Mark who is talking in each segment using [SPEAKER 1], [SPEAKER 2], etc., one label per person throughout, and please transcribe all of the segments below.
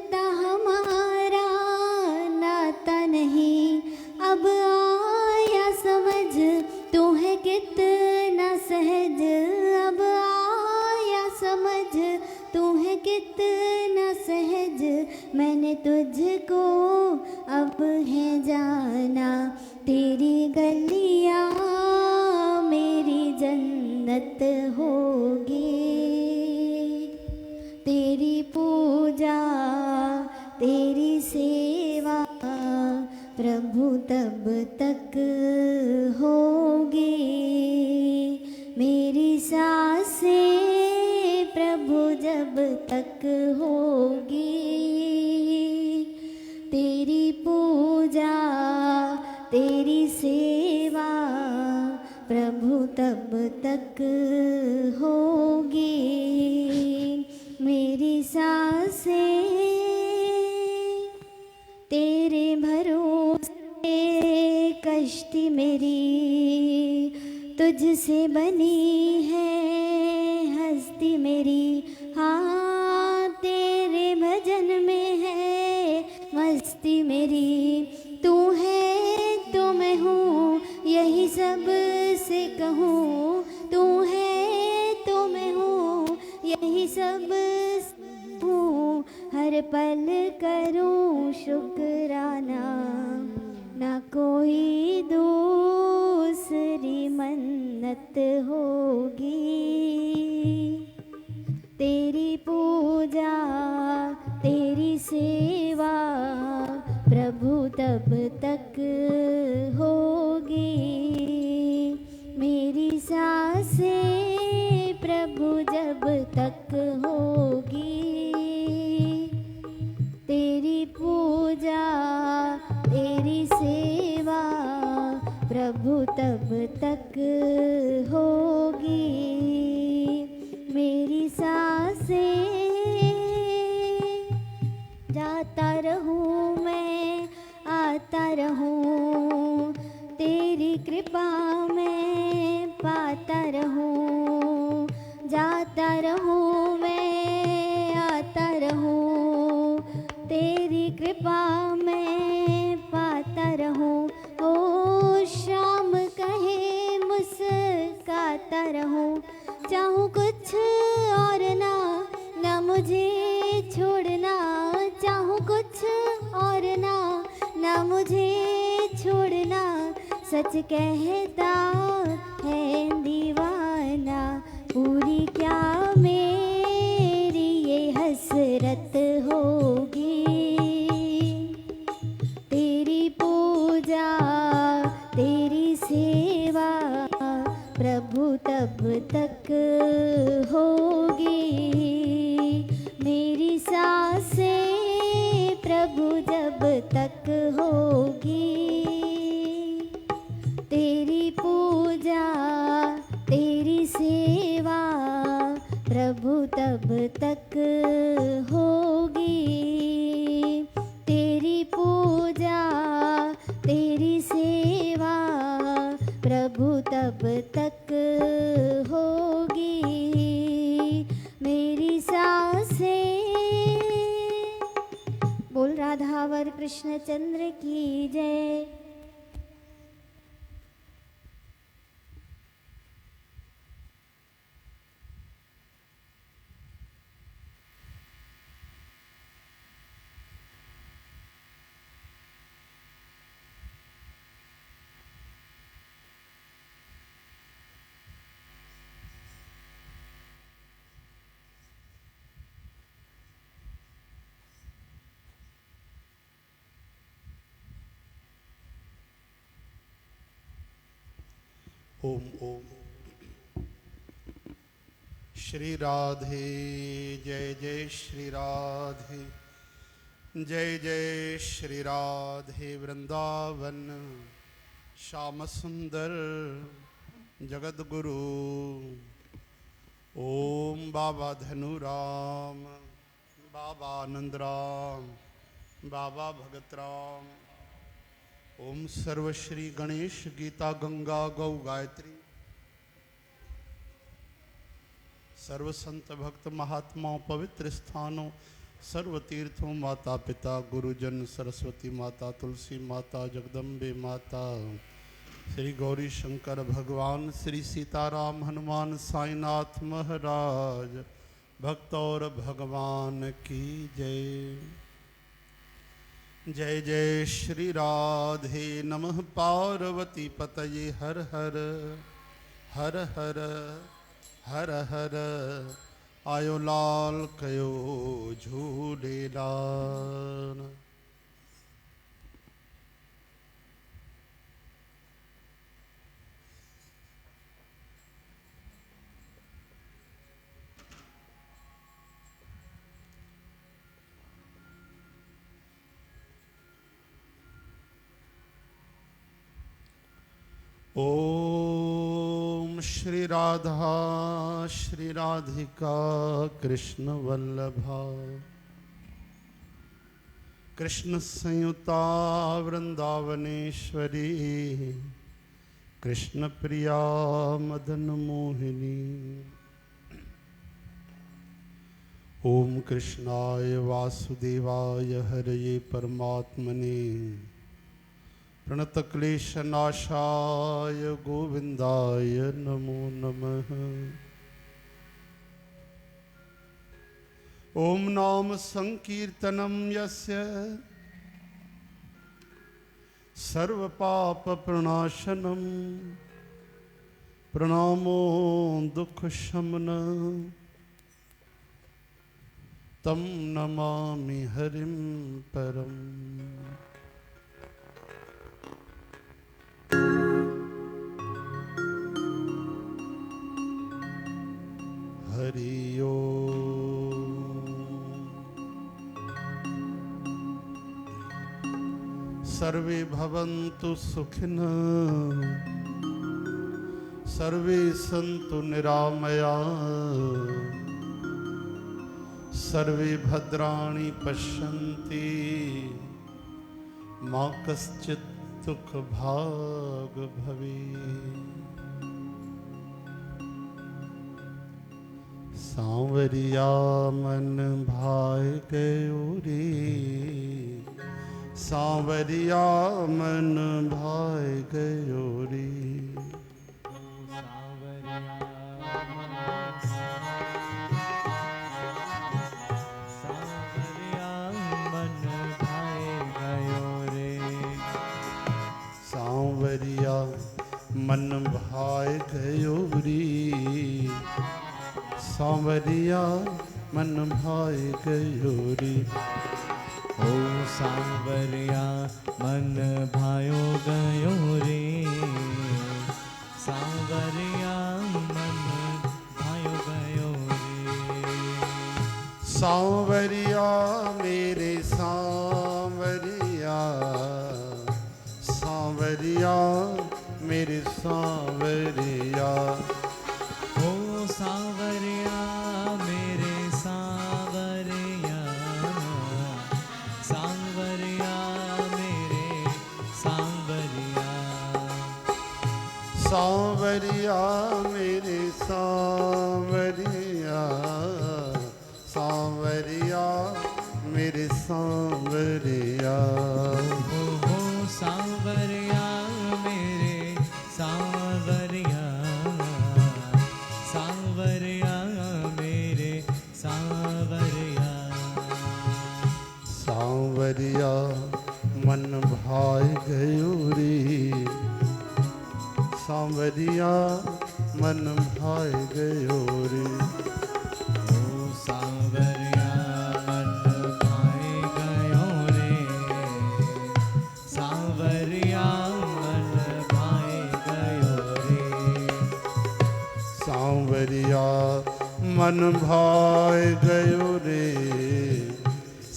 [SPEAKER 1] लगता हमारा नाता नहीं, अब आया समझ तू है कितना सहज, अब आया समझ तू है कितना सहज, मैंने तुझको अब है जाना, तेरी गलियां मेरी जन्नत होगी, तेरी पूजा तेरी सेवा प्रभु तब तक होगी, मेरी सांसें प्रभु जब तक होगी, तेरी पूजा तेरी सेवा प्रभु तब तक होगी, मेरी सांसें तेरे भरोसे कश्ती मेरी तुझसे बनी है, हस्ती मेरी हाँ तेरे भजन में है मस्ती मेरी, तू है तो मैं हूँ यही सब से कहूँ, तू है तो मैं हूँ यही सब हूँ, हर पल करूँ शुक्राना, ना कोई दूसरी मन्नत होगी, तेरी पूजा तेरी सेवा प्रभु तब तक होगी, मेरी सांसें प्रभु जब तक होगी, तेरी पूजा तेरी सेवा प्रभु तब तक होगी, मेरी सांसें जाता रहूं मैं आता रहूं, तेरी कृपा में पाता रहूं, जाता रहूं मैं आता रहूं, तेरी कृपा में पाता रहूं, ओ शाम कहे मुस्काता रहूं, चाहूं कुछ और ना मुझे छोड़ना, चाहूं कुछ और ना मुझे छोड़ना, सच कहता है दीवाना, पूरी क्या मेरी ये हसरत होगी, तेरी पूजा तेरी सेवा प्रभु तब तक होगी, मेरी सांसें प्रभु जब तक होगी, तेरी पूजा तेरी सेवा प्रभु तब तक होगी, तेरी पूजा तेरी सेवा प्रभु तब तक होगी, मेरी सांसें। बोल राधावर कृष्ण चंद्र की जय।
[SPEAKER 2] ओम ओम। श्री राधे जय जय श्री राधे जय जय श्री राधे वृंदावन श्याम सुंदर जगत गुरु। ओम बाबा धनुराम, बाबा आनंद राम, बाबा भगत राम। ओम सर्वश्री गणेश गीता गंगा गौ गायत्री। सर्व संत भक्त महात्माओं पवित्र स्थानों सर्वतीर्थों माता पिता गुरुजन सरस्वती माता तुलसी माता जगदम्बे माता श्री गौरी शंकर भगवान श्री सीताराम हनुमान साईनाथ महाराज भक्त और भगवान की जय। जय जय श्री राधे नमः पार्वती पतये हर हर हर हर हर हर आयो लाल कयो झूलेलाल। ओम श्री राधा श्री राधिका कृष्ण वल्लभा कृष्ण संयुता वृंदावनेश्वरी कृष्ण प्रिया मदन मोहिनी। ओम कृष्णाय वासुदेवाय हरये परमात्मने प्रणतक्लेशनाशाय गोविंदाय नमो नमः। ओम नाम संकीर्तनम यस्य सर्वपाप प्रणाशनम प्रणामो दुख शमनं तम नमामि हरिं परम। हरि ओम। सर्वे भवन्तु सुखिनः सर्वे सन्तु निरामयाः सर्वे भद्राणि पश्यन्ति मा कश्चित् दुःखभाग् भवेत्। सांवरिया मन भाई गयो रे सांवरिया मन भाई गयो रे। सांवरिया मन भाई गयो रे सांवरिया मन भाई गयो रे।
[SPEAKER 3] ओ सांवरिया मन भायो गयो रे सांवरिया मन भायो गयो रे।
[SPEAKER 2] सांवरिया मेरे सांवरिया सांवरिया मेरे सांवरिया।
[SPEAKER 3] ओ सांवरिया मेरे सांवरिया सांवरिया मेरे सांवरिया।
[SPEAKER 2] सांवरिया मेरे सांवरिया सांवरिया मेरे सांवरिया।
[SPEAKER 3] ओ सांवरिया मेरे सांवरिया सांवरिया मेरे सांवरिया।
[SPEAKER 2] सांवरिया मन भाई गयो रे सांवरिया मन भाई गयो रे।
[SPEAKER 3] ओ सांवरिया मन भाई गयो रे सांवरिया मन भाई गयो रे।
[SPEAKER 2] सांवरिया मन भाई गयो रे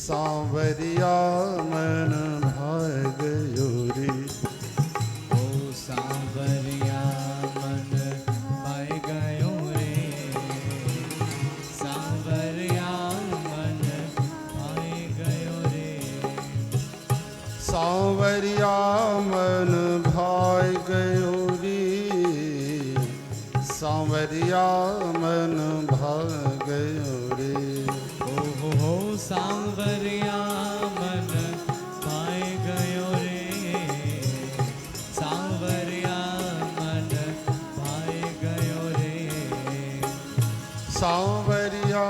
[SPEAKER 2] सांवरिया मन भाई गयो रे।
[SPEAKER 3] ओ सांवरिया मन भाई गयो रे सांवरिया मन भाई गयो रे।
[SPEAKER 2] सांवरिया मन भाई गयो रे सांवरिया मन भाई गयो रे।
[SPEAKER 3] ओ हो सांवरिया सांवरिया मन भाई गयो रे सांवरिया मन भाई गयो रे
[SPEAKER 2] सांवरिया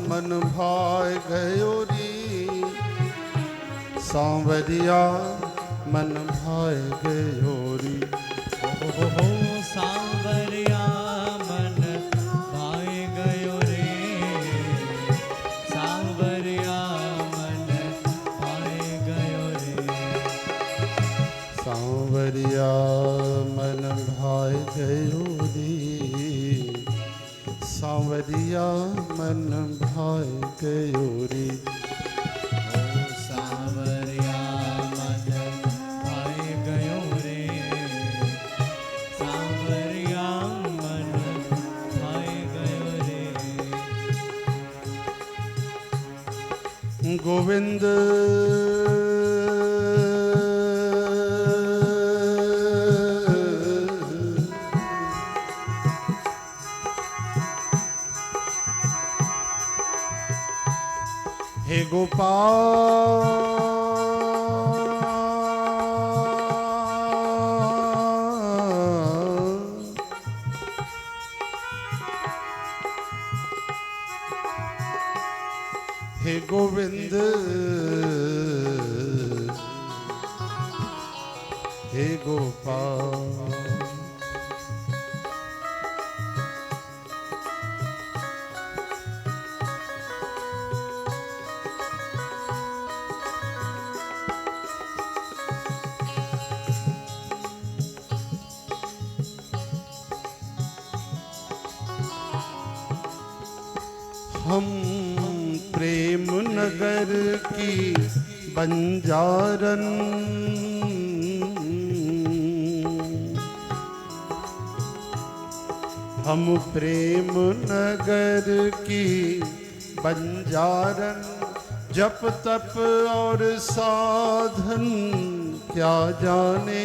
[SPEAKER 2] मन भाई गयो रे सांवरिया मन भाई गयो रे
[SPEAKER 3] हो सांवरिया मन भाई गयो रे सांवरिया मन भाई गयो रे
[SPEAKER 2] सांवरिया मन भाई गयो रे सांवरिया मन भाई गयो रे
[SPEAKER 3] सांवरिया मन भाई गयो रे सांवरिया मन भाई गयो रे
[SPEAKER 2] गोविंद हे गोपाल हे गोविंद हे गोपाल हम प्रेम नगर की बंजारन हम प्रेम नगर की बंजारन जप तप और साधन क्या जाने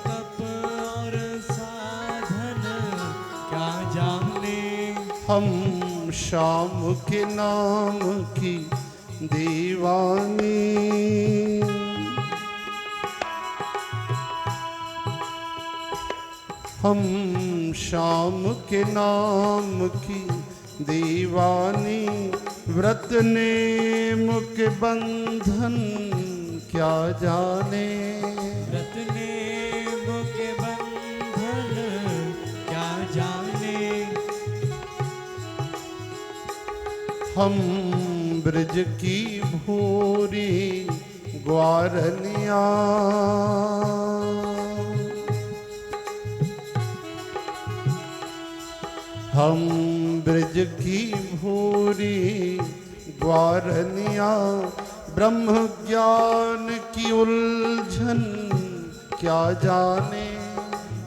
[SPEAKER 3] तप और साधन क्या जाने
[SPEAKER 2] हम श्याम के नाम की दीवानी हम श्याम के नाम की दीवानी व्रत नेम के बंधन क्या जाने
[SPEAKER 3] व्रत नेम के बंधन क्या जाने
[SPEAKER 2] हम ब्रज की भूरी ग्वारनिया हम ब्रज की भूरी ग्वारनिया ब्रह्म ज्ञान की उलझन क्या जाने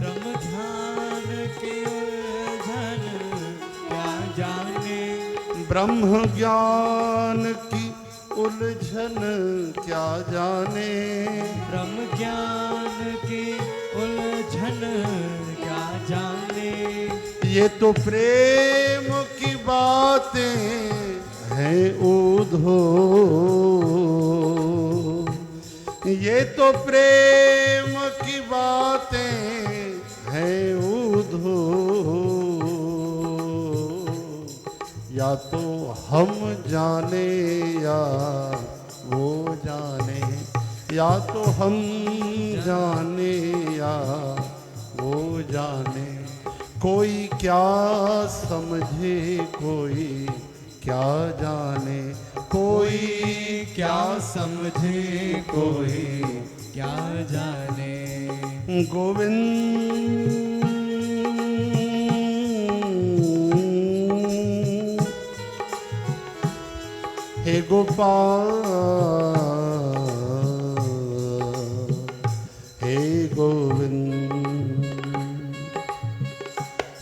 [SPEAKER 3] ब्रह्म ध्यान की उलझन क्या जाने
[SPEAKER 2] ब्रह्म ज्ञान की उलझन क्या जाने
[SPEAKER 3] ब्रह्म ज्ञान की उलझन क्या जाने
[SPEAKER 2] ये तो प्रेम की बातें हैं उधो ये तो प्रेम की बातें हैं उधो या तो हम जाने या वो जाने या तो हम जाने या वो जाने कोई क्या समझे कोई क्या जाने कोई क्या समझे कोई
[SPEAKER 3] क्या जाने
[SPEAKER 2] गोविंद हे गोपाल हे गोविंद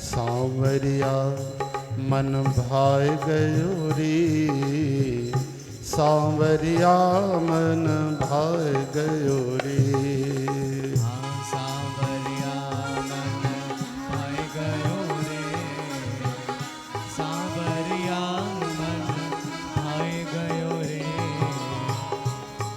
[SPEAKER 2] सांवरिया मन भाई गयो रे सांवरिया मन भाई गयो रे
[SPEAKER 3] सांवरिया मन भाई गयो रे सांवरिया मन भाई गयो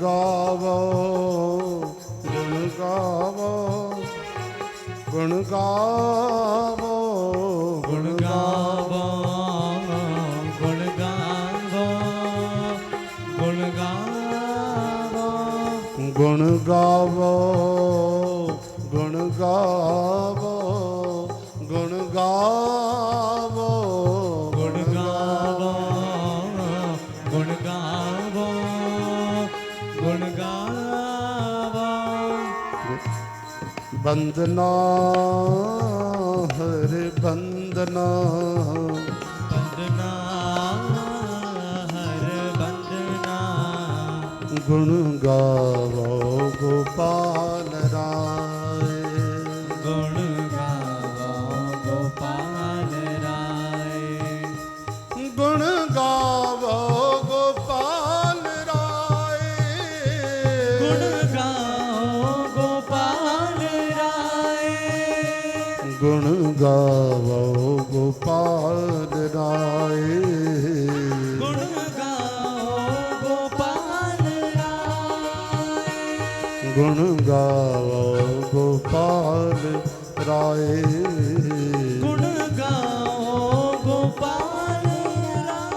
[SPEAKER 2] गावो गुण गावो गुण गावो
[SPEAKER 3] गुण गावो गुण गावो गुण गावो
[SPEAKER 2] गुण गावो गुण गावो गुण गावो
[SPEAKER 3] गुण गावो गुण गावो गुण गावो
[SPEAKER 2] बंदना हर बंदना
[SPEAKER 3] बंदना हर बंदना
[SPEAKER 2] गुण गावो गोपाल राय
[SPEAKER 3] गुण गावो गोपाल राय
[SPEAKER 2] गुण गावो गोपाल राय
[SPEAKER 3] गुण गाओ गोपाल राय
[SPEAKER 2] गुण गावो गोपाल राय
[SPEAKER 3] गुण गाओ गोपाल राय
[SPEAKER 2] गुण गावो गोपाल राय
[SPEAKER 3] गुण गाओ गोपाल राय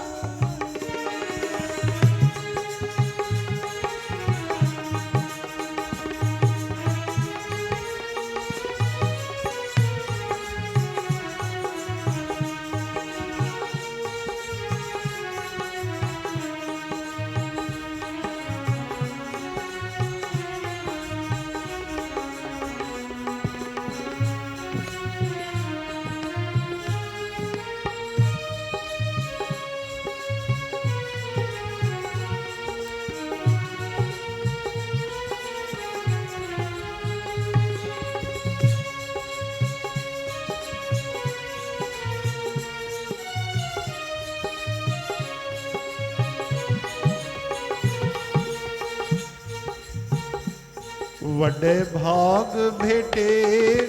[SPEAKER 2] वड्डे भाग भेटे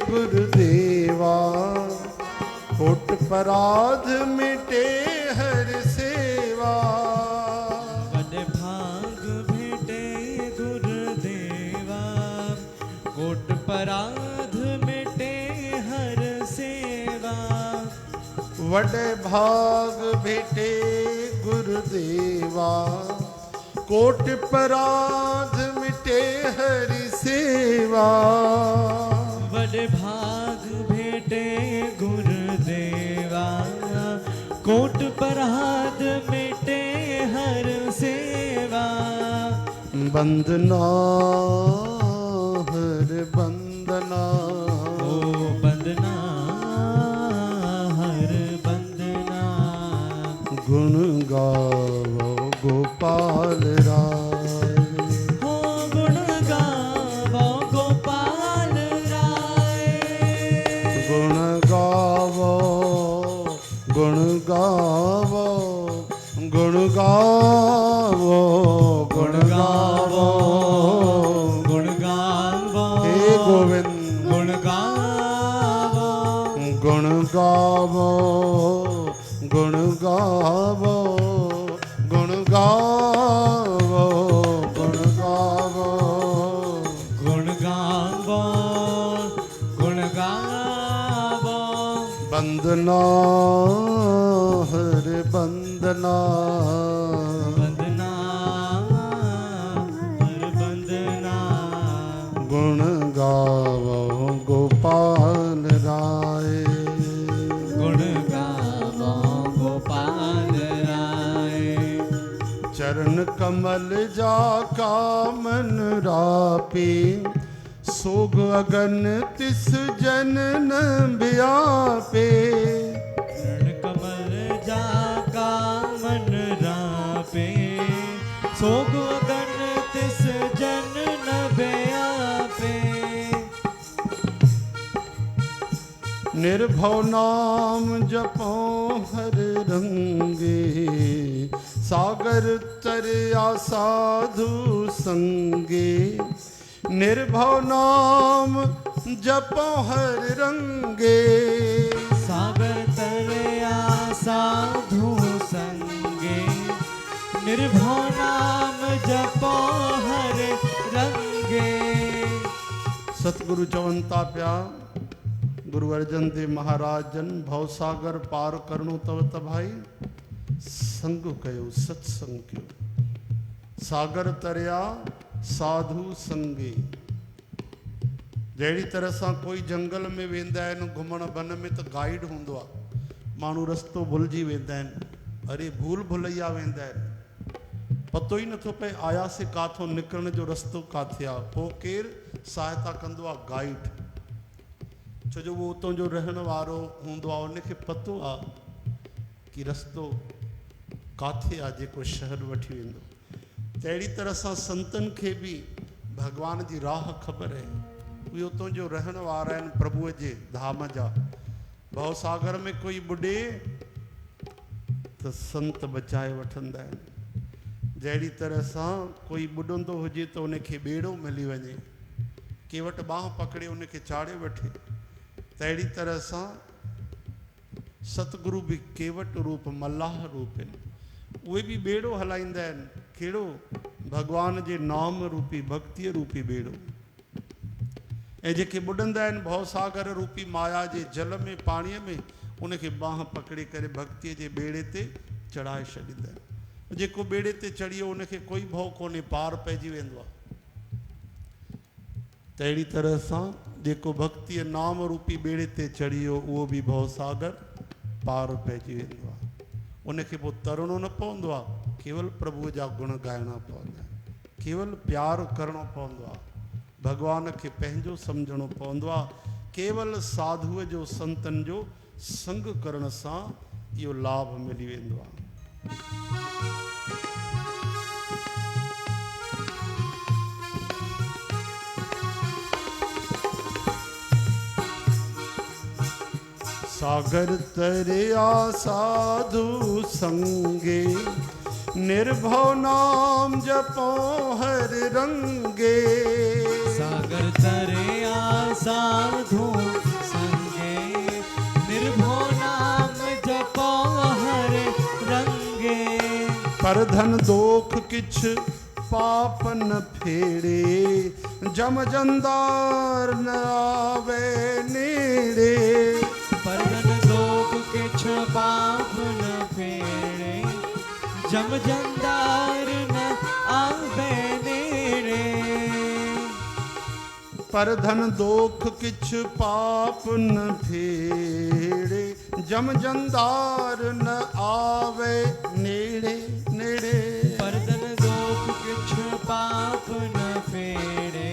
[SPEAKER 2] गुरुदेवा होठ पराध मिटे हर सेवा
[SPEAKER 3] बड़े भाग भेटे गुरुदेवा कोट पराध मिटे हर सेवा
[SPEAKER 2] वड्डे भाग भेटे गुरुदेवा कोट पराध मिटे हरि सेवा
[SPEAKER 3] बड़े भाग भेटे गुरुदेवा कोट पराध मिटे हर सेवा
[SPEAKER 2] बंदना हर बंदना
[SPEAKER 3] ओ बंदना हर बंदना
[SPEAKER 2] गुण गावो गोपाल राय
[SPEAKER 3] हो गुण गावो गोपाल राय
[SPEAKER 2] गुण गावो गुण गावो गुण गावो गुण गावो
[SPEAKER 3] गुण गावो
[SPEAKER 2] हे गोविंद
[SPEAKER 3] गुण गावो
[SPEAKER 2] गुण गावो गुण गावो गुण गावो गुण गावो
[SPEAKER 3] गुण गावो गुण गावो
[SPEAKER 2] बंदना हर बंदना
[SPEAKER 3] बंदना हर बंदना
[SPEAKER 2] गुण गावो गोपाल राय
[SPEAKER 3] गुण गावो गोपाल राय
[SPEAKER 2] चरण कमल जा का मन रापी सोग अगन तिस जन न व्यापे
[SPEAKER 3] चरण कमल जा का मन रापे सोग अगन तिस जन न व्यापे
[SPEAKER 2] निर्भव नाम जपो हर रंगे सागर तरया साधु संगे निर्भव नाम जपो हर रंगे
[SPEAKER 3] सागर तरया साधु संगे निर्भव नाम
[SPEAKER 4] जपो हर रंगे।
[SPEAKER 2] सतगुरु चवंता पिया गुरु अर्जन देव महाराज जन भवसागर पार करणो तव त भाई संग कयो सत्संग कयो सागर तरिया साधु संगे। जहिड़ी तरह सां कोई जंगल में वेंदा आहिनि घुमण वन में त गाइड हूंदो आहे, माण्हू रस्तो भुलिजी वेंदा आहिनि, अरे भूल भुलैया वेंदा आहिनि, पतो ई नथो पए आयासीं काथों निकिरण जो रस्तो काथे आहे। पोइ केरु सहायता कंदो आहे? गाइड। छो जो उहो उतां जो रहण वारो हूंदो आहे, उनखे पतो आहे कि रस्तो काथे आहे जेको शहर वठी वेंदो। त अहिड़ी तरह सां संतनि खे बि भॻवान जी राह ख़बर आहे, उहे उतां जो रहण वारा आहिनि प्रभुअ जे धाम जा। भवसागर में कोई बुॾे त संत बचाए वठंदा आहिनि। जहिड़ी तरह सां कोई ॿुॾंदो हुजे त उनखे ॿेड़ो मिली वञे, के वटि ॿांह पकड़े उनखे चाढ़े वठे, त अहिड़ी तरह सां सतगुरु बि केवट रूप मल्लाह रूप आहिनि, उहे बि ॿेड़ो हलाईंदा आहिनि। कहिड़ो? भगवान जे नाम रूपी भक्तीअ रूपी ॿेड़ो। ऐं जेके ॿुॾंदा आहिनि भवसागर रूपी माया जे जल में पाणीअ में, उनखे ॿांह पकड़े करे भक्तीअ जे ॿेड़े ते चढ़ाए छॾींदा आहिनि। जेको ॿेड़े ते चढ़ी वियो उनखे कोई भउ कोन्हे, पार पइजी वेंदो आहे। त अहिड़ी तरह सां जेको भक्तीअ नाम रूपी ॿेड़े ते चढ़ी वियो उहो बि भवसागर पार पइजी वेंदो आहे। उनखे पोइ तरणो न पवंदो आहे, केवल प्रभुअ जा गुण ॻाइणा पवंदा आहिनि, केवल प्यारु करिणो पवंदो आहे, भगवान खे पंहिंजो सम्झणो पवंदो आहे। केवल साधुअ जो संतनि जो संग करण सां इहो लाभ मिली वेंदो आहे। सागर तरिया साधु संगे, निर्भव नाम जपो हर रंगे।
[SPEAKER 4] सागर तरिया साधु संगे, निर्भव नाम जपो हर रंगे।
[SPEAKER 2] पर धन दोख किछ पाप न फेड़े, जम जंदार न आवे नेड़े।
[SPEAKER 4] पर धन दोख किछ पाप न फेड़े, जम जंदार न आवे नेड़े।
[SPEAKER 2] पर धन दोख किछ पाप न फेड़े, जम जंदार न आवे नेड़े नेड़े।
[SPEAKER 4] पर धन दोख किछ पाप न फेड़े,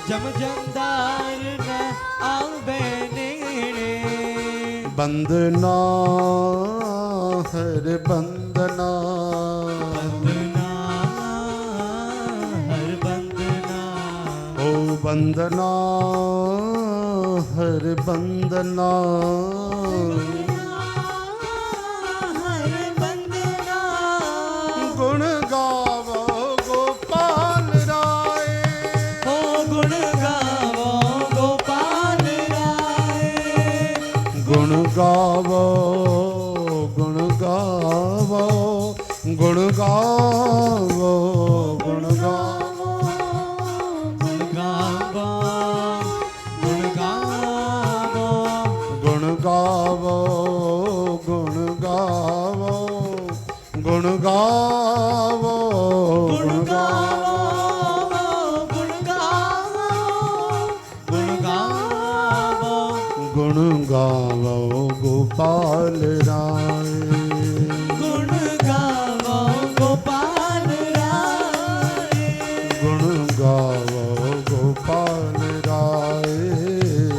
[SPEAKER 4] जम जंदार न आवे नेड़े।
[SPEAKER 2] बंदना हर बंदना,
[SPEAKER 4] बंदना हर बंदना।
[SPEAKER 2] ओ बंदना हर बंदना।
[SPEAKER 4] हर बंदना।
[SPEAKER 2] गुण गावो गोपाल राय,
[SPEAKER 4] ओ गुण गावो गोपाल राय।
[SPEAKER 2] गुण गावो गुण गावो गुण गावो गुण गावो
[SPEAKER 4] गुण गावो गुण गावो
[SPEAKER 2] गुण गावो गुण गावो गुण गावो
[SPEAKER 4] गुण गावो गुण गावो गुण गावो
[SPEAKER 2] गुण गावो गोपाल राय।
[SPEAKER 4] गुण गावो गोपाल राय।
[SPEAKER 2] गुण गावो गोपाल राय।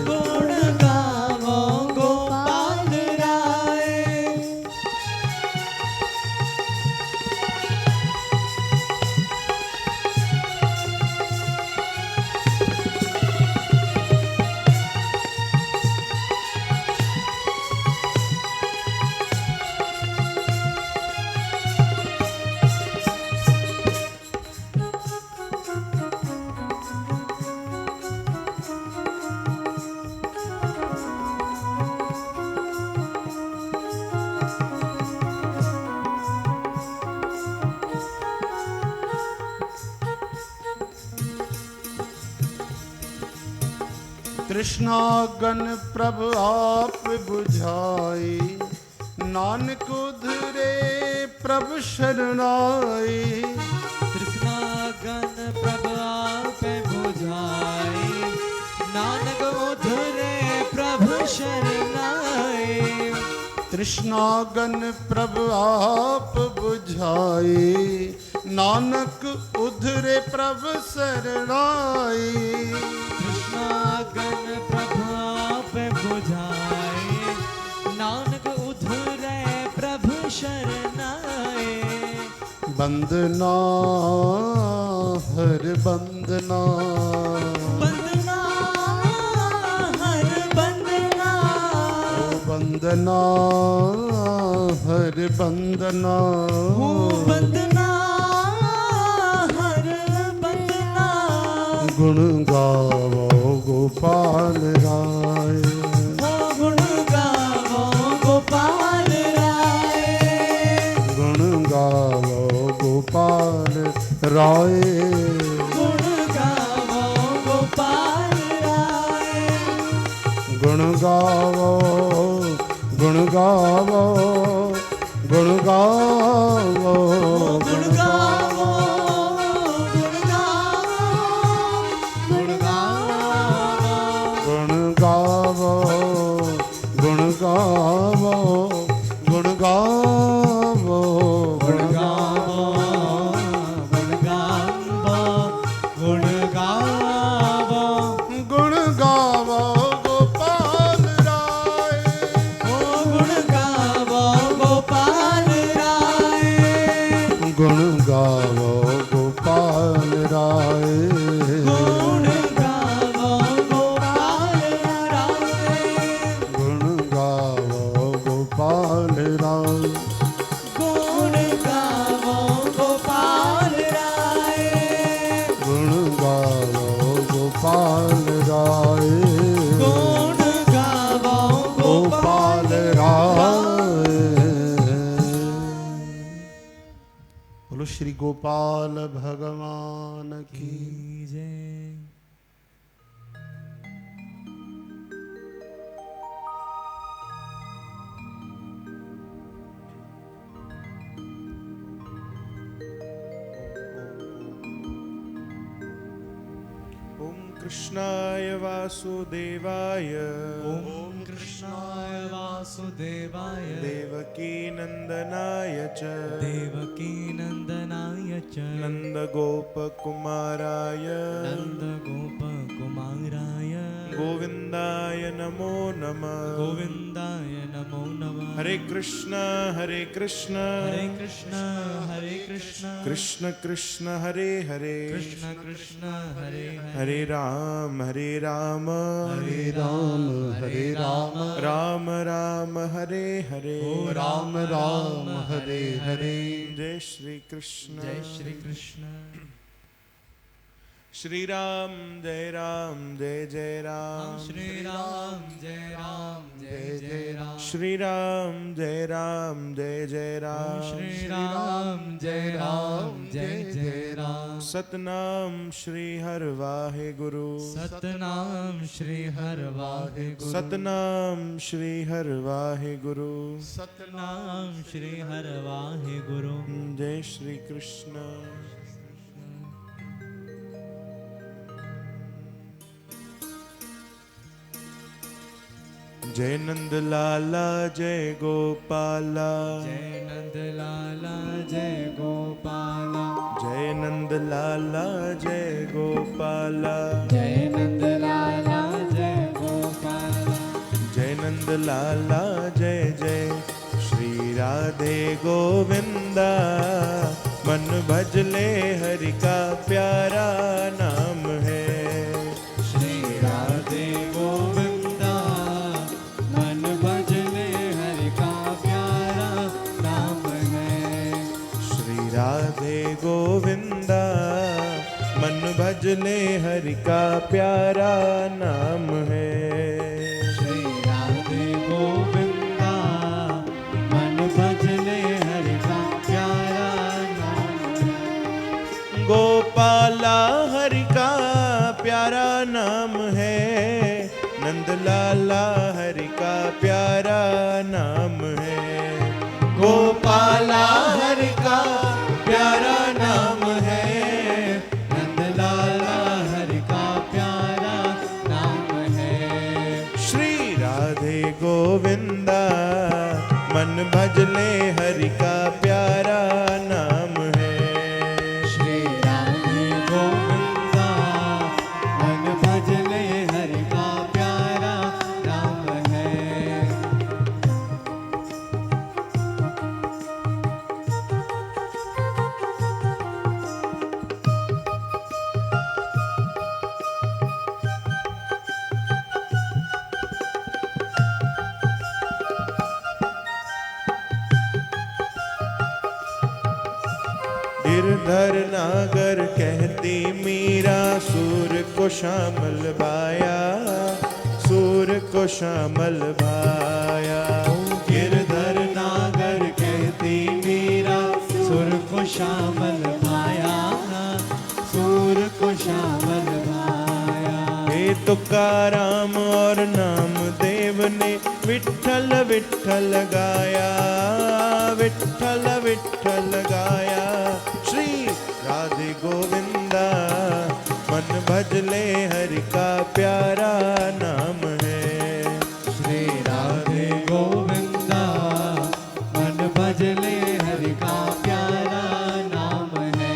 [SPEAKER 4] गुण गावो गोपाल राय।
[SPEAKER 2] तृष्णागन प्रभु आप बुझाई, नानक उधरे प्रभु शरणाई।
[SPEAKER 4] तृष्णागन प्रभु आप बुझाई, नानक उधरे प्रभु शरणाई।
[SPEAKER 2] तृष्णागन प्रभु आप बुझाई, नानक उधरे प्रभु शरणाई।
[SPEAKER 4] तृष्णागन प्रभु आप बुझाई, नानक उधरे प्रभु शरणाई।
[SPEAKER 2] बंदना हर बंदना,
[SPEAKER 4] बंदना हर बंदना,
[SPEAKER 2] बंदना हर बंदना,
[SPEAKER 4] बंदना हर बंदना।
[SPEAKER 2] गुण गावो गोपाल राय,
[SPEAKER 4] गुण गावो गोपाल राय,
[SPEAKER 2] गुण गावो गोपाल राय,
[SPEAKER 4] गुण गावो गोपाल राय।
[SPEAKER 2] गुण गावो गुण गावो गुण गावो
[SPEAKER 4] गुण गावो गुण गावो गुण गावो
[SPEAKER 2] गुण गावो गुण गावो गुण गावो
[SPEAKER 4] गुण गावो गुण गावो
[SPEAKER 2] गुण गावो गोपाल राय,
[SPEAKER 4] गुण गावो गोपाल राय,
[SPEAKER 2] गुण गावो गोपाल राय,
[SPEAKER 4] गुण गावो गोपाल राय,
[SPEAKER 2] गुण गावो गोपाल राय,
[SPEAKER 4] गुण गावो गोपाल राय,
[SPEAKER 2] गुण गावो गोपाल राय,
[SPEAKER 4] गुण गावो
[SPEAKER 2] गोपाल राय। बोलो श्री गोपाल भगवान की।
[SPEAKER 4] जय।
[SPEAKER 3] ओम कृष्णाय वासुदेवाय,
[SPEAKER 4] ओम कृष्णाय वासुदेवाय,
[SPEAKER 3] देवकी नंदनाय च,
[SPEAKER 4] देवकी नंदनाय च,
[SPEAKER 3] नंदगोपकुमाराय,
[SPEAKER 4] नंदगोपकुमाराय,
[SPEAKER 3] गोविंदाय नमो नमः।
[SPEAKER 4] गोविंदाय नमो नमः।
[SPEAKER 3] हरे कृष्ण हरे कृष्ण,
[SPEAKER 4] हरे कृष्ण हरे कृष्ण,
[SPEAKER 3] कृष्ण कृष्ण हरे हरे,
[SPEAKER 4] कृष्ण कृष्ण हरे हरे,
[SPEAKER 3] हरे राम हरे राम,
[SPEAKER 2] हरे राम हरे राम,
[SPEAKER 3] राम राम हरे हरे,
[SPEAKER 2] राम राम हरे हरे।
[SPEAKER 3] जय श्री कृष्ण।
[SPEAKER 4] जय श्री कृष्ण।
[SPEAKER 3] श्री राम जय राम जय जय राम,
[SPEAKER 4] श्री राम जय राम जय जय राम,
[SPEAKER 3] श्री राम जय राम जय जय राम,
[SPEAKER 4] श्री राम जय राम जय जय राम।
[SPEAKER 3] सतनाम श्री हर वाहे गुरु,
[SPEAKER 4] सतनाम श्री हर वाहे गुरु,
[SPEAKER 3] सतनाम श्री हर वाहे गुरु,
[SPEAKER 4] सतनाम श्री हर वाहे गुरु।
[SPEAKER 3] जय श्री कृष्ण। जय नंद लाला जय गोपाला,
[SPEAKER 4] जय नंद लाला जय गोपाला,
[SPEAKER 3] जय नंद लाला जय गोपाला,
[SPEAKER 4] जय नंद लाला जय गोपाला,
[SPEAKER 3] जय नंद लाला जय जय। श्री राधे गोविंदा मन भजले हरि का प्यारा नाम है,
[SPEAKER 4] श्री राधे गोविंदा मन भजले हरि का प्यारा नाम है,
[SPEAKER 3] श्री राधे गोविंदा मन भजले हरि का प्यारा नाम है,
[SPEAKER 4] श्री राधे गोविंदा मन भजले हरि का प्यारा नाम है,
[SPEAKER 3] गोपाला हरि का प्यारा नाम है, नंद लाला हरि का प्यारा नाम है। गोपाला हरि का प्यारा नाम है,
[SPEAKER 4] नंद लाला हरि का प्यारा नाम है।
[SPEAKER 3] श्री राधे गोविंदा मन भजले हरि का प्यारा नाम है।
[SPEAKER 4] श्री राधे गोविंदा मन भजले हरि का प्यारा नाम है।
[SPEAKER 3] गिरधर नागर कहती मीरा, सूर को शामल भाया, सूर को शामल भाया।
[SPEAKER 4] गिरधर नागर कहती मीरा, सुर को शामल भाया, सुर को शामल भाया।
[SPEAKER 3] हे तुकाराम और नामदेव ने विठ्ठल विठ्ठल गाया, विठ्ठल विठ्ठल गाया। श्री राधे गोविंदा मन भजले हरि का प्यारा नाम है।
[SPEAKER 4] श्री राधे गोविंदा मन भजले हरि का प्यारा नाम है।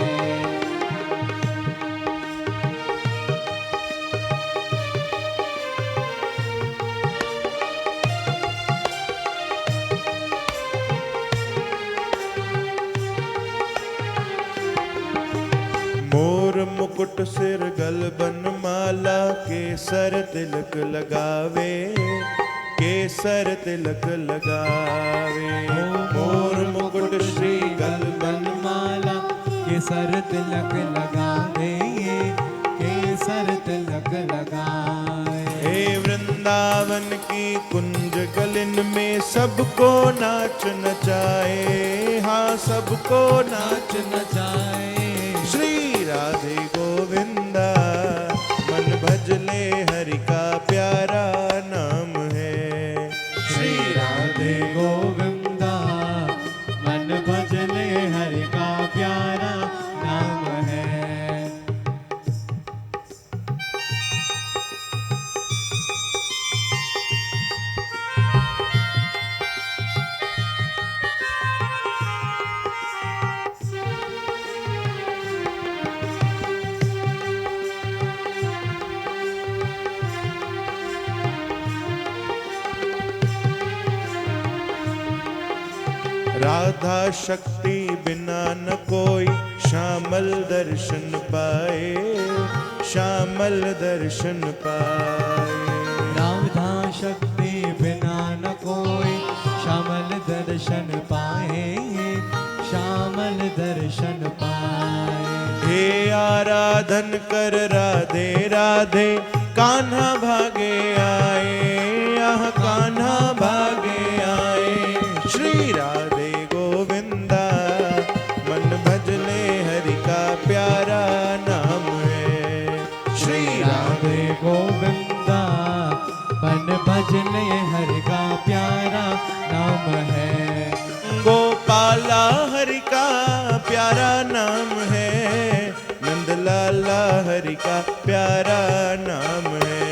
[SPEAKER 3] मोर मुकुट सिर गलबन माला, केसर तिलक लगावे, केसर तिलक लगावे। मोर मुकुट श्री गलबन
[SPEAKER 4] माला, केसर तिलक लगावे, केसर तिलक लगावे।
[SPEAKER 3] हे वृंदावन की कुंज गलिन में सबको नाच नचाए, हाँ सबको नाच
[SPEAKER 4] नचाए।
[SPEAKER 3] श्री राधे गोविंदा मन भजले हरि का प्यारा नाम है।
[SPEAKER 4] श्री राधे गोविंदा मन भजले हरि का प्यारा नाम है।
[SPEAKER 3] राधा शक्ति बिना न कोई श्यामल दर्शन पाए, श्यामल दर्शन पाए।
[SPEAKER 4] राधा शक्ति बिना न कोई श्यामल दर्शन पाए, श्यामल दर्शन पाए।
[SPEAKER 3] हे आराधन कर राधे राधे, कान्हा भागे आए, यह कान्हा भागे आए। श्री राधे गोविंदा मन भजले हरि का प्यारा नाम है। श्री राधे
[SPEAKER 4] गोविंदा मन भजले हरि का प्यारा नाम है।
[SPEAKER 3] गोपाला हरि का प्यारा नाम है, नंदलाला हरि का प्यारा नाम है।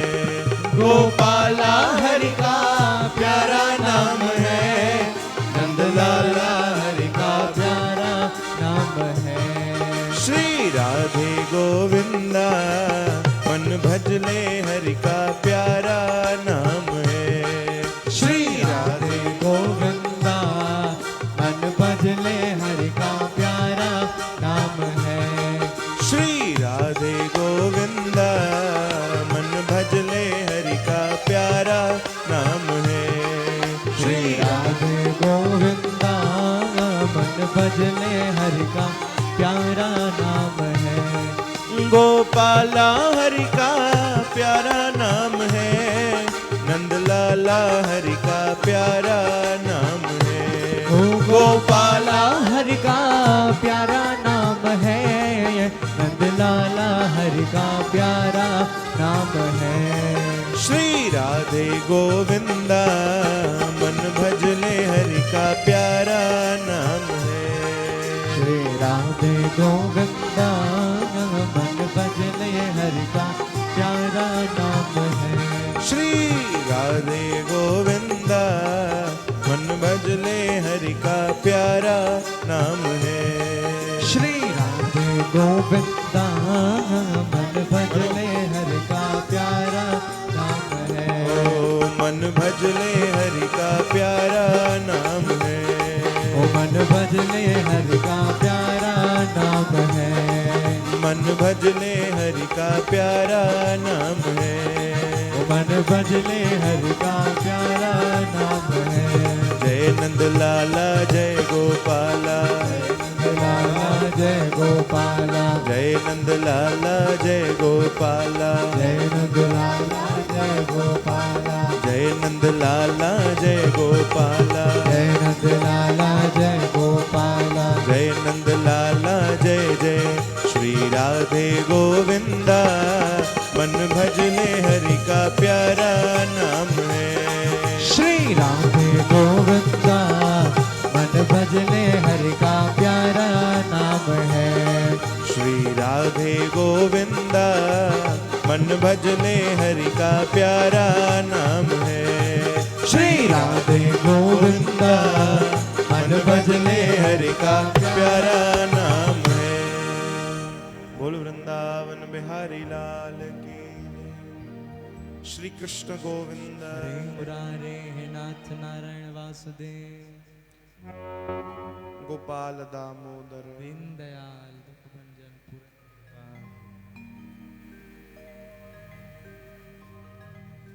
[SPEAKER 3] गोपाला हरि का प्यारा नाम है, नंदलाला हरि का
[SPEAKER 4] प्यारा नाम है।
[SPEAKER 3] श्री राधे गोविंदा मन भजले हरि का प्यारा नाम है। श्री राधे
[SPEAKER 4] गोविंदा मन भजले हरि का प्यारा नाम है।
[SPEAKER 3] श्री राधे गोविंदा मन भजले हरि का प्यारा नाम है।
[SPEAKER 4] श्री राधे गोविंदा मन भजले हरि का प्यारा नाम है।
[SPEAKER 3] गोपाला हरि का प्यारा नाम है, नंदलाला हरि का प्यारा नाम है।
[SPEAKER 4] गोपाला हरि का प्यारा नाम है, नंदलाला हरि का प्यारा नाम है।
[SPEAKER 3] श्री राधे गोविंदा मन भज ले हरि का प्यारा नाम है।
[SPEAKER 4] श्री राधे गोविंदा मन भज ले हरि का प्यारा नाम है।
[SPEAKER 3] श्री राधे गोविंदा मन भज ले हरि का प्यारा नाम है।
[SPEAKER 4] श्री राधे गोविंदा मन भज ले हरि का प्यारा नाम है।
[SPEAKER 3] ओ मन भज ले हरि का प्यारा नाम है।
[SPEAKER 4] ओ मन भज ले हरि का प्यारा नाम है।
[SPEAKER 3] मन भज ले हरि का प्यारा नाम है।
[SPEAKER 4] ओ मन भज ले हरि का प्यारा नाम है।
[SPEAKER 3] जय नंद लाला जय गोपाला,
[SPEAKER 4] लाला जय गोपाला,
[SPEAKER 3] जय नंद लाला जय गोपाला,
[SPEAKER 4] जय नंद लाला जय गोपाला,
[SPEAKER 3] जय नंद लाला जय गोपाला,
[SPEAKER 4] जय नंद लाला जय गोपाला,
[SPEAKER 3] जय नंद लाला जय जय। श्री राधे गोविंदा मन भज ले हरि का प्यारा नाम है।
[SPEAKER 4] श्री राधे गोविंदा मन भज ले हरि का प्यारा नाम है।
[SPEAKER 3] श्री राधे गोविंदा मन भज ले हरि का प्यारा नाम है।
[SPEAKER 4] श्री राधे गोविंदा मन भज ले हरि का
[SPEAKER 3] प्यारा नाम है। बोल वृंदावन बिहारी लाल की। श्री कृष्ण गोविंद
[SPEAKER 4] हरे मुरारे हे नाथ नारायण वासुदेव,
[SPEAKER 3] गोपाल दामोदर
[SPEAKER 4] दीन दयाल दुख भंजन पुरंदर।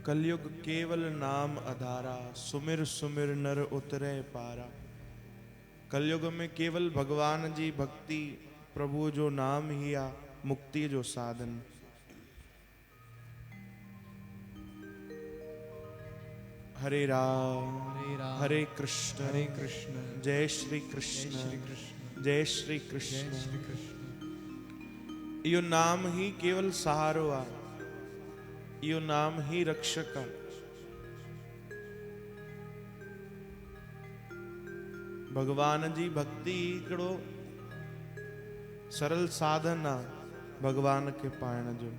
[SPEAKER 3] कलयुग केवल नाम आधारा, सुमिर सुमिर नर उतरे पारा। कलयुग में केवल भगवान जी भक्ति, प्रभु जो नाम ही आ मुक्ति जो साधन। हरे राम हरे कृष्ण जय श्री कृष्ण जय श्री कृष्ण। यो नाम ही केवल सहारो आ, यो नाम ही रक्षक आ। भगवान जी भक्ति हिकिड़ो सरल साधन आ भगवान के पाइण जो।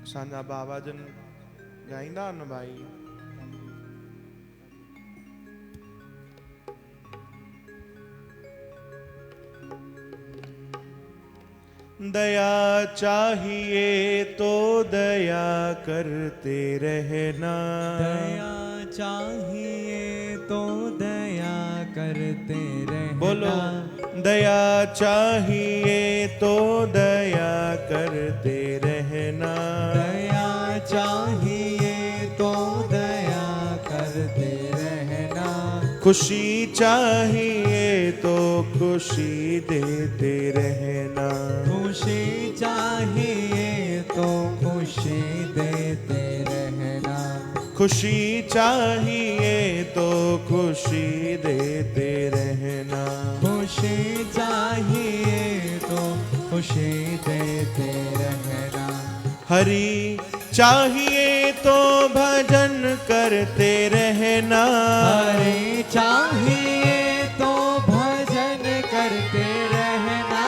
[SPEAKER 3] असांजा बाबा जन ॻाईंदा न भाई, दया चाहिए तो दया करते रहना,
[SPEAKER 4] दया चाहिए तो दया करते रहना।
[SPEAKER 3] बोलो दया चाहिए तो दया करते रहना,
[SPEAKER 4] दया चाहिए तो दया करते रहना।
[SPEAKER 3] खुशी चाहिए तो खुशी देते रहना,
[SPEAKER 4] खुशी चाहिए तो खुशी देते रहना।
[SPEAKER 3] खुशी चाहिए तो खुशी देते रहना,
[SPEAKER 4] खुशी चाहिए तो खुशी देते रहना।
[SPEAKER 3] हरि चाहिए तो भजन करते रहना,
[SPEAKER 4] हरि चाहिए तो भजन करते रहना।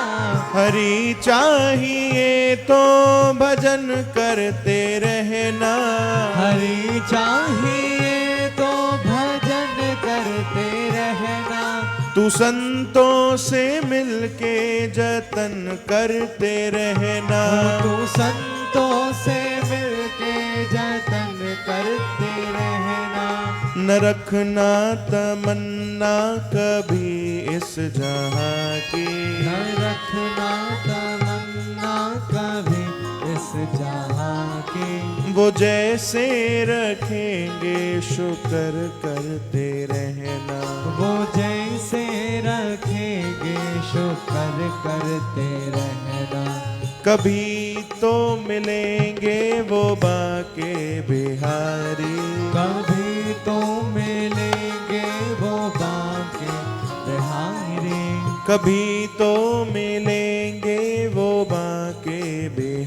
[SPEAKER 3] हरि चाहिए तो भजन करते रहना,
[SPEAKER 4] हरि चाहिए तो भजन करते रहना।
[SPEAKER 3] तू संतों से मिलके जतन करते रहना,
[SPEAKER 4] तू संतों से मिलके जतन करते रहना।
[SPEAKER 3] न रखना तमन्ना कभी इस जहां की,
[SPEAKER 4] न रखना तमन्ना कभी इस जहां की।
[SPEAKER 3] वो जैसे रखेंगे शुक्र करते रहना,
[SPEAKER 4] वो जैसे रखेंगे शुक्र करते रहना।
[SPEAKER 3] कभी तो मिलेंगे वो बाके बिहारी,
[SPEAKER 4] कभी तो मिलेंगे वो बाके बिहारी।
[SPEAKER 3] कभी तो मिलेंगे वो बाके बिहारी।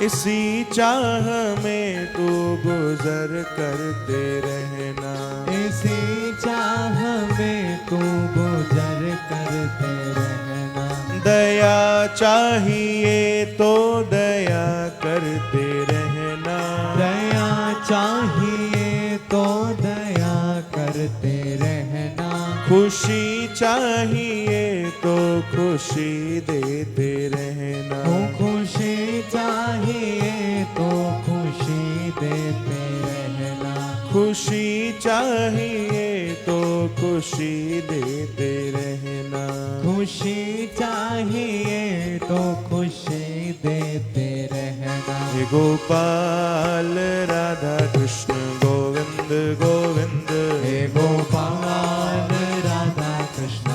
[SPEAKER 3] इसी चाह में तू गुजर करते रहना,
[SPEAKER 4] इसी चाह में तू गुजर करते रहना।
[SPEAKER 3] दया चाहिए तो दया करते रहना,
[SPEAKER 4] दया चाहिए तो दया करते रहना।
[SPEAKER 3] खुशी चाहिए तो खुशी देते रहना,
[SPEAKER 4] खुशी चाहिए तो खुशी देते रहना।
[SPEAKER 3] खुशी चाहिए तो खुशी देते रहना,
[SPEAKER 4] खुशी चाहिए तो खुशी देते रहना।
[SPEAKER 3] हे गोपाल राधा कृष्ण गोविंद गोविंद,
[SPEAKER 4] हे गोपाल राधा कृष्ण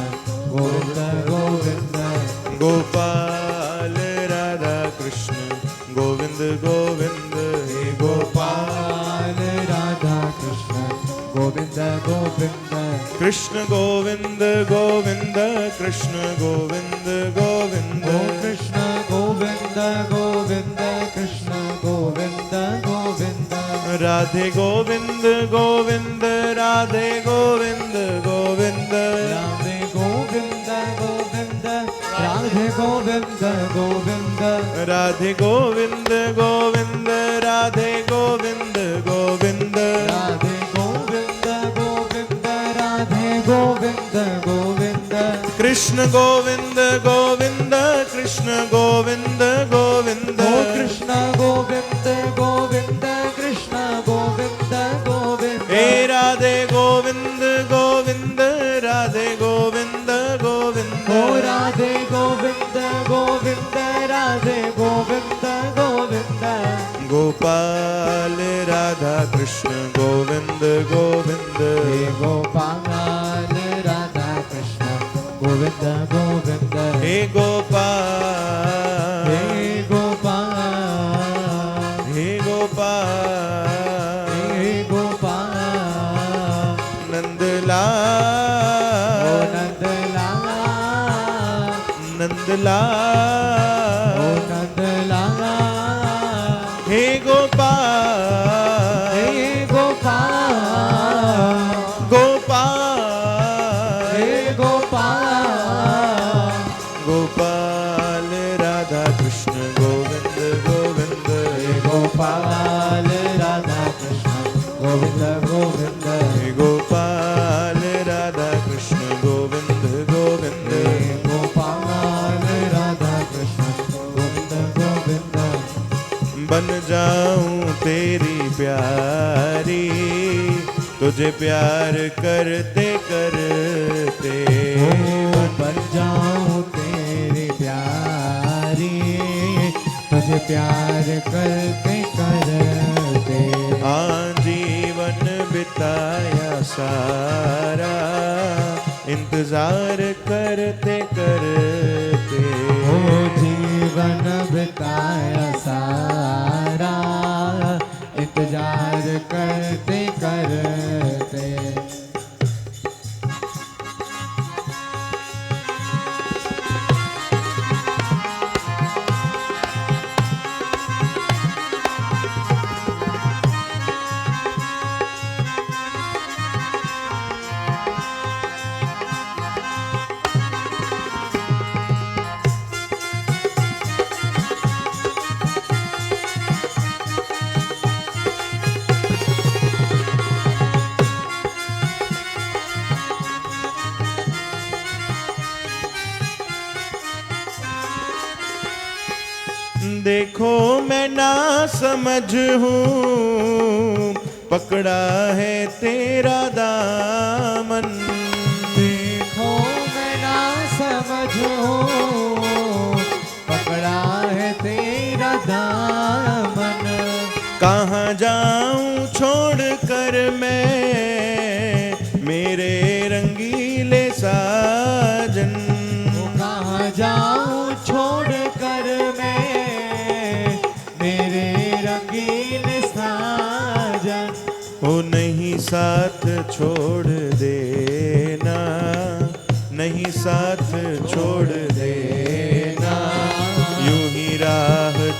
[SPEAKER 4] गोविंद गोविंद,
[SPEAKER 3] गोपाल राधा कृष्ण गोविंद गोविंद,
[SPEAKER 4] हे गोपाल राधा कृष्ण गोविंद गोविंद।
[SPEAKER 3] कृष्ण गोविंद गोविंद कृष्ण गोविंद गोविंद,
[SPEAKER 4] ओ कृष्ण गोविंद गोविंद कृष्ण गोविंद गोविंद।
[SPEAKER 3] राधे गोविंद गोविंद राधे गोविंद गोविंद,
[SPEAKER 4] राधे गोविंद गोविंद राधे गोविंद गोविंद।
[SPEAKER 3] राधे गोविंद गोविंद राधे गोविंद गोविंद,
[SPEAKER 4] राधे गोविंद गोविंद राधे गोविंद गोविंद।
[SPEAKER 3] कृष्ण गोविंद गोविंद कृष्ण गोविंद गोविंद,
[SPEAKER 4] ओ कृष्ण गोविंद गोविंद कृष्ण गोविंद गोविंद।
[SPEAKER 3] हे राधे गोविंद गोविंद राधे गोविंद गोविंद,
[SPEAKER 4] ओ राधे गोविंद गोविंद राधे गोविंद गोविंद।
[SPEAKER 3] गोपाल राधा कृष्ण गोविंद गोविंद,
[SPEAKER 4] हे गोपाल राधा कृष्ण गोविंद गोविंद।
[SPEAKER 3] हे गोपाल,
[SPEAKER 4] हे गोपाल,
[SPEAKER 3] हे गोपाल,
[SPEAKER 4] हे गोपाल।
[SPEAKER 3] नंदलाल,
[SPEAKER 4] ओ नंदलाल,
[SPEAKER 3] नंदलाल,
[SPEAKER 4] ओ नंदलाल।
[SPEAKER 3] हे गोपाल,
[SPEAKER 4] हे गोपाल,
[SPEAKER 3] गोपाल,
[SPEAKER 4] हे गोपाल।
[SPEAKER 3] गोपाल राधा कृष्ण गोविंद गोविंद,
[SPEAKER 4] हे गोपाल राधा कृष्ण गोविंद गोविंद।
[SPEAKER 3] हे गोपाल राधा कृष्ण गोविंद गोविंद,
[SPEAKER 4] हे गोपाल राधा कृष्ण गोविंद गोविंद।
[SPEAKER 3] बन जाऊं तेरी प्यारी, तुझे प्यार करते करते,
[SPEAKER 4] बन जाऊं तेरी प्यारी, तुझे प्यार करते करते।
[SPEAKER 3] आजीवन बिताया सारा, इंतजार करते करते,
[SPEAKER 4] ओ जीवन बिताया सारा, इंतजार करते करते।
[SPEAKER 3] देखो मैं ना समझ हूँ, पकड़ा है तेरा दामन।
[SPEAKER 4] देखो मैं ना समझूं, पकड़ा है तेरा दामन।
[SPEAKER 3] कहाँ जाऊँ छोड़ कर मैं मेरे रंगीले साजन।
[SPEAKER 4] कहाँ जाऊँ छोड़ कर मैं मेरे रंगीन साजन।
[SPEAKER 3] ओ नहीं साथ छोड़ देना, नहीं साथ छोड़ देना, यूं ही राह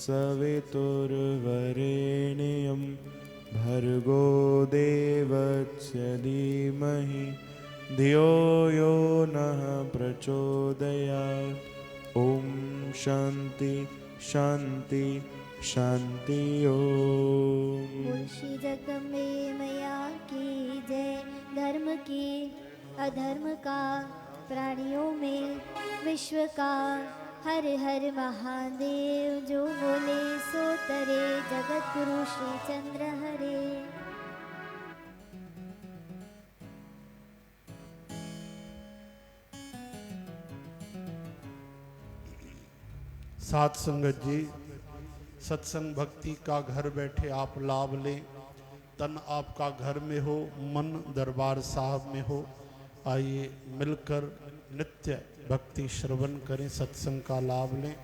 [SPEAKER 3] तत्सवितुर्वरेण्यं भर्गो देवस्य धीमहि धियो यो नः प्रचोदयात्। ओम शांति शांति शांति ओम।
[SPEAKER 1] बोल श्री जगदम्बे मैया की जय। धर्म की अधर्म का प्राणियों में विश्व का हर हर महादेव। जो बोले सो तरे जगत गुरु श्री चंद्र हरे।
[SPEAKER 2] साथ संगत जी, सत्संग भक्ति का घर बैठे आप लाभ लें। तन आपका घर में हो, मन दरबार साहब में हो। आइए मिलकर नित्य भक्ति श्रवण करें, सत्संग का लाभ लें।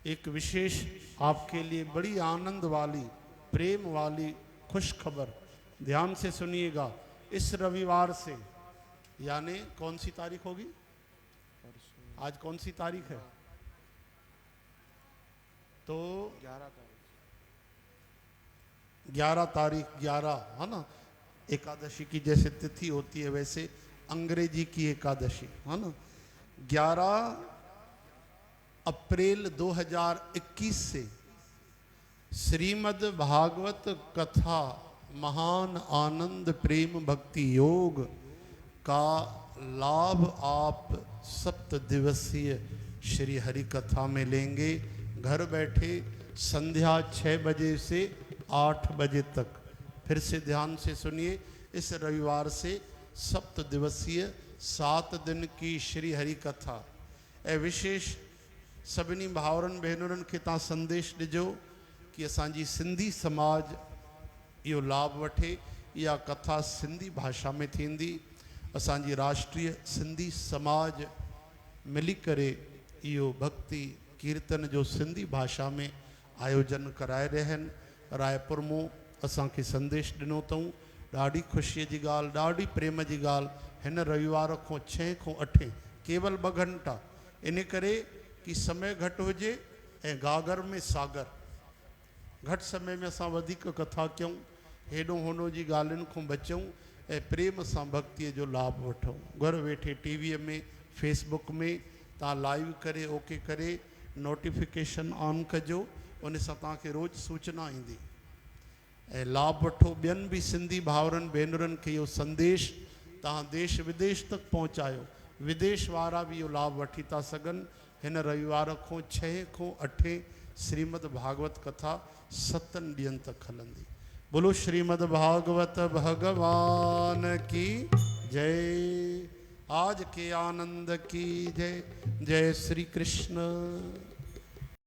[SPEAKER 2] एक विशेष आपके लिए बड़ी आनंद वाली, प्रेम वाली खुश खबर ध्यान से सुनिएगा। इस रविवार से, यानी कौन सी तारीख होगी? आज कौन सी तारीख है? तो 11 तारीख, 11 है ना। एकादशी की जैसे तिथि होती है वैसे अंग्रेजी की एकादशी है ना। 11 अप्रैल 2021 से श्रीमद् भागवत कथा महान आनंद प्रेम भक्ति योग का लाभ आप 7 दिवसीय श्री हरि कथा में लेंगे। घर बैठे संध्या 6 बजे से 8 बजे तक। फिर से ध्यान से सुनिए, इस रविवार से 7 दिवसीय 7 दिन की श्री हरि कथा ए विशेष सभिनी भावरनि भेनरुनि खे तव्हां संदेश ॾिजो कि असांजी सिंधी समाज इहो लाभ वठे। इहा कथा सिंधी भाषा में थींदी। असांजी राष्ट्रीय सिंधी समाज मिली करे इहो भक्ति कीर्तन जो सिंधी भाषा में आयोजन कराए रहिया आहिनि। रायपुर मां असांखे संदेश ॾिनो अथऊं। ॾाढी ख़ुशीअ जी ॻाल्हि, ॾाढी प्रेम जी ॻाल्हि। हिन रविवार खां 6 खां 8 केवल 2 घंटा, इन करे कि समय घटि हुजे ऐं गागर में सागर। घटि समय में असां वधीक कथा कयूं, हेॾो होॾो जी ॻाल्हियुनि खां बचूं ऐं प्रेम सां भक्तीअ जो लाभ वठूं। घर वेठे टीवीअ में, फेसबुक में तव्हां लाइव करे ओके करे नोटिफिकेशन ऑन कजो, उन सां तव्हांखे रोज़ सूचना ईंदी ऐं लाभ वठो। ॿियनि बि सिंधी भाउरनि भेनरुनि खे इहो संदेश तव्हां देश विदेश तक पहुचायो। विदेश वारा बि इहो लाभ वठी था सघनि। हिन रविवार खां 6 खां 8 श्रीमद् भागवत कथा 7 ॾींहंनि तक हलंदी। बोलो श्रीमद् भागवत भगवान की जय। आज के आनंद की जय। जय श्री कृष्ण।